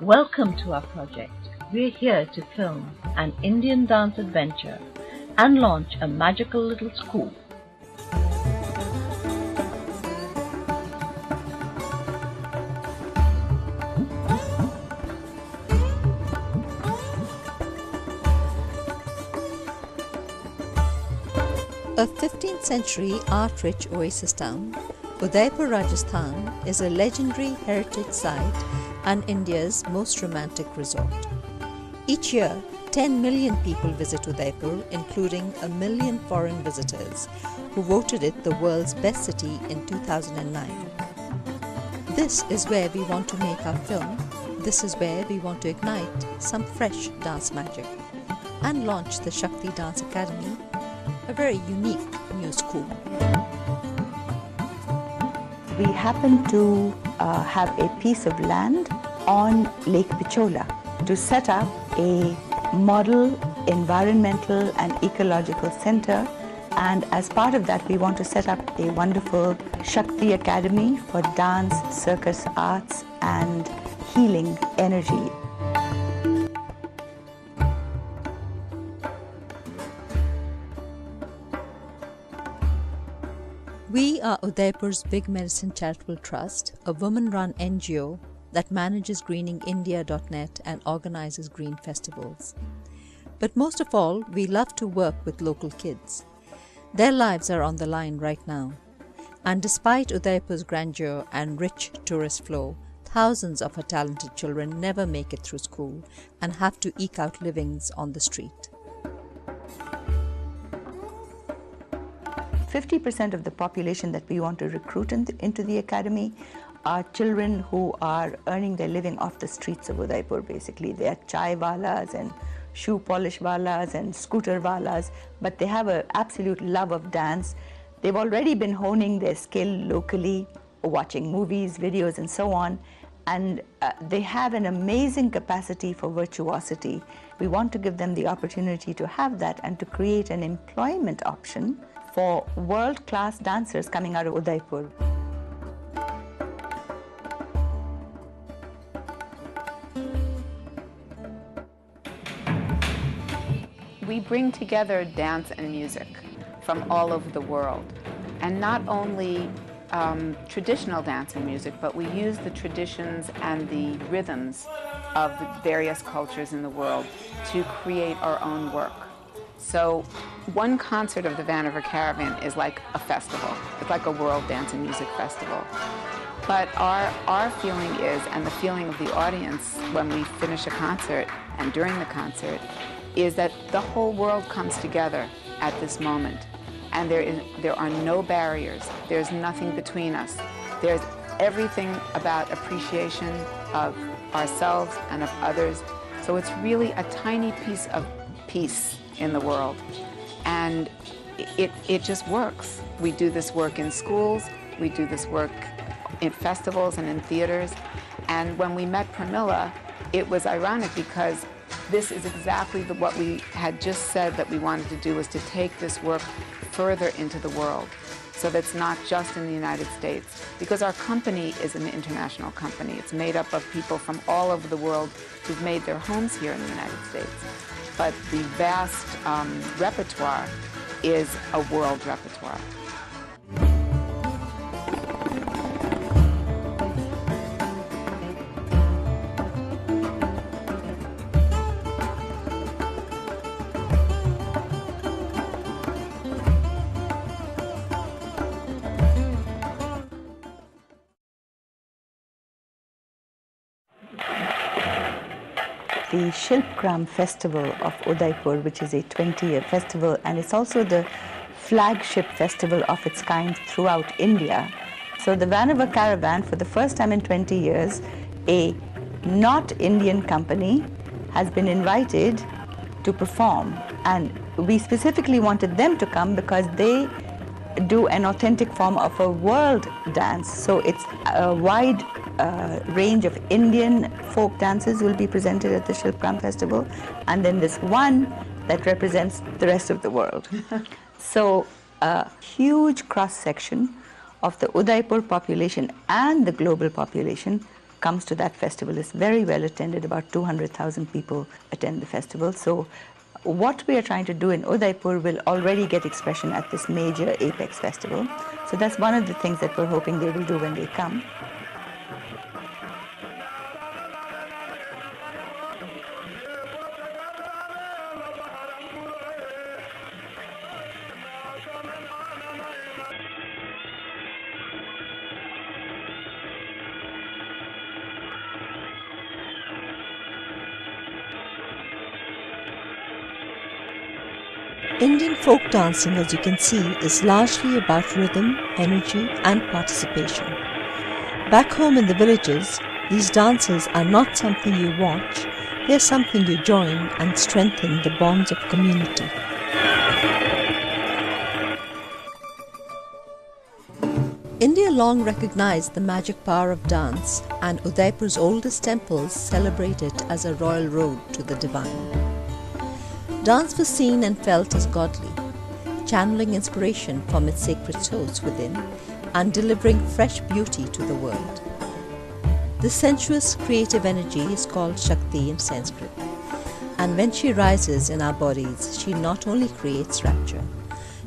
Welcome to our project. We're here to film an Indian dance adventure and launch a magical little school. A 15th century art-rich oasis town, Udaipur, Rajasthan is a legendary heritage site and India's most romantic resort. Each year, 10 million people visit Udaipur, including 1 million foreign visitors, who voted it the world's best city in 2009. This is where we want to make our film. This is where we want to ignite some fresh dance magic and launch the Shakti Dance Academy, a very unique new school. We happen to have a piece of land on Lake Pichola to set up a model environmental and ecological center, and as part of that we want to set up a wonderful Shakti Academy for dance, circus arts and healing energy. We are Udaipur's Big Medicine Charitable Trust, a women-run NGO that manages greeningindia.net and organizes green festivals. But most of all, we love to work with local kids. Their lives are on the line right now. And despite Udaipur's grandeur and rich tourist flow, thousands of our talented children never make it through school and have to eke out livings on the street. 50% of the population that we want to recruit into the academy are children who are earning their living off the streets of Udaipur, basically. They are chai walas and shoe polish walas and scooter walas, but they have an absolute love of dance. They've already been honing their skill locally, watching movies, videos, and so on, and they have an amazing capacity for virtuosity. We want to give them the opportunity to have that and to create an employment option for world-class dancers coming out of Udaipur. We bring together dance and music from all over the world, and not only traditional dance and music, but we use the traditions and the rhythms of the various cultures in the world to create our own work. So one concert of the Vanavar Caravan is like a festival. It's like a world dance and music festival. But our feeling is, and the feeling of the audience when we finish a concert and during the concert, is that the whole world comes together at this moment. And there are no barriers. There's nothing between us. There's everything about appreciation of ourselves and of others. So it's really a tiny piece of peace in the world, and it just works. We do this work in schools, we do this work in festivals and in theaters, and when we met Pramila, it was ironic because this is exactly what we had just said that we wanted to do, was to take this work further into the world, so that's not just in the United States, because our company is an international company. It's made up of people from all over the world who've made their homes here in the United States. But the vast repertoire is a world repertoire. The Shilpgram Festival of Udaipur, which is a 20-year festival, and it's also the flagship festival of its kind throughout India. So the Vanavar Caravan, for the first time in 20 years, a not Indian company has been invited to perform, and we specifically wanted them to come because they do an authentic form of a world dance. So it's a wide range of Indian folk dances will be presented at the Shilpgram Festival, and then this one that represents the rest of the world. So a huge cross-section of the Udaipur population and the global population comes to that festival. It's very well attended. About 200,000 people attend the festival. So what we are trying to do in Udaipur will already get expression at this major Apex festival. So that's one of the things that we're hoping they will do when they come. Indian folk dancing, as you can see, is largely about rhythm, energy and participation. Back home in the villages, these dances are not something you watch, they are something you join and strengthen the bonds of community. India long recognized the magic power of dance, and Udaipur's oldest temples celebrate it as a royal road to the divine. Dance was seen and felt as godly, channeling inspiration from its sacred source within and delivering fresh beauty to the world. This sensuous creative energy is called Shakti in Sanskrit, and when she rises in our bodies, she not only creates rapture,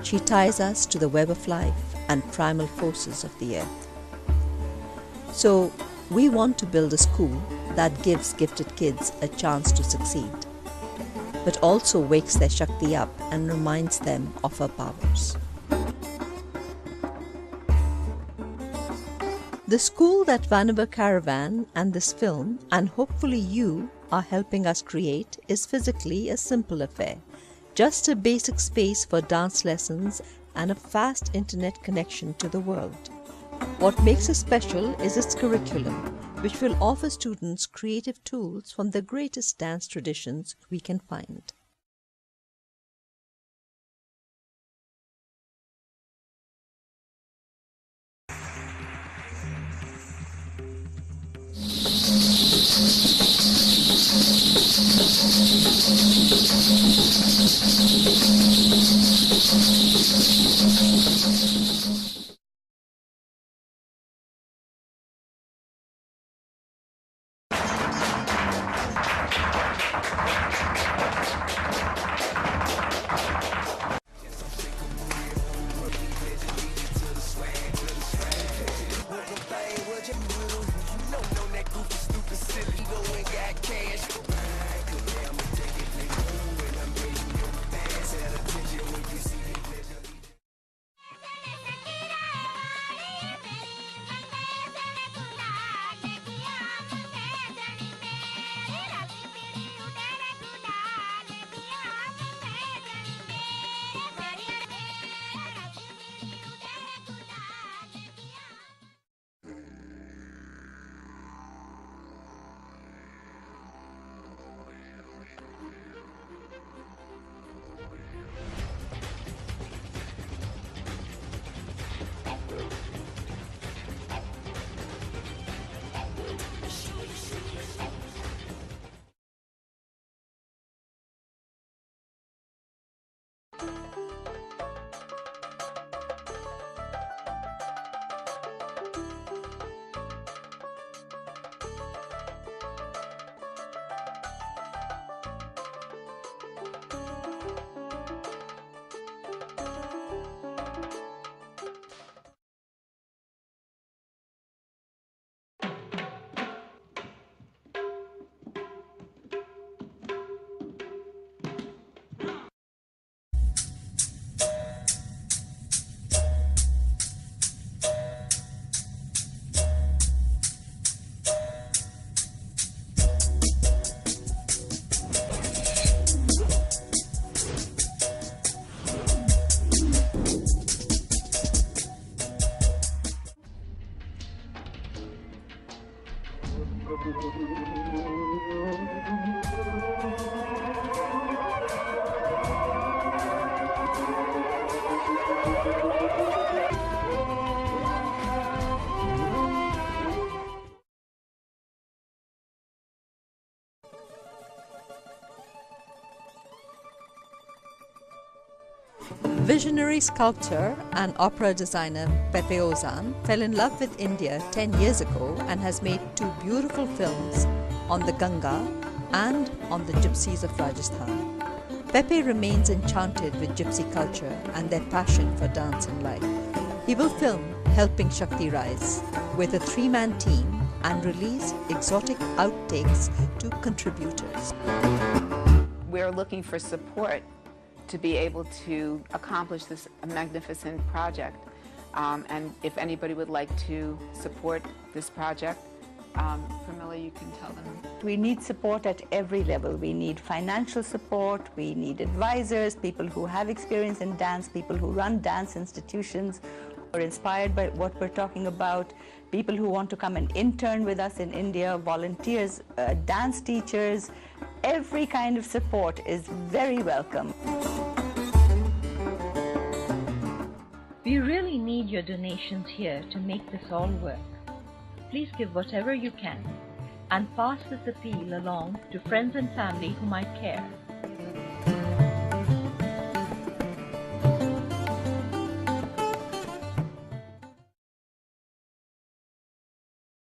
she ties us to the web of life and primal forces of the earth. So, we want to build a school that gives gifted kids a chance to succeed, but also wakes their Shakti up and reminds them of her powers. The school that Vanavar Caravan and this film, and hopefully you, are helping us create is physically a simple affair. Just a basic space for dance lessons and a fast internet connection to the world. What makes it special is its curriculum, which will offer students creative tools from the greatest dance traditions we can find. Visionary sculptor and opera designer Pepe Ozan fell in love with India 10 years ago and has made 2 beautiful films on the Ganga and on the gypsies of Rajasthan. Pepe remains enchanted with gypsy culture and their passion for dance and life. He will film Helping Shakti Rise with a 3-man team and release exotic outtakes to contributors. We're looking for support to be able to accomplish this magnificent project. And if anybody would like to support this project, Pramila, you can tell them. We need support at every level. We need financial support, we need advisors, people who have experience in dance, people who run dance institutions, who are inspired by what we're talking about, people who want to come and intern with us in India, volunteers, dance teachers. Every kind of support is very welcome. We really need your donations here to make this all work. Please give whatever you can and pass this appeal along to friends and family who might care.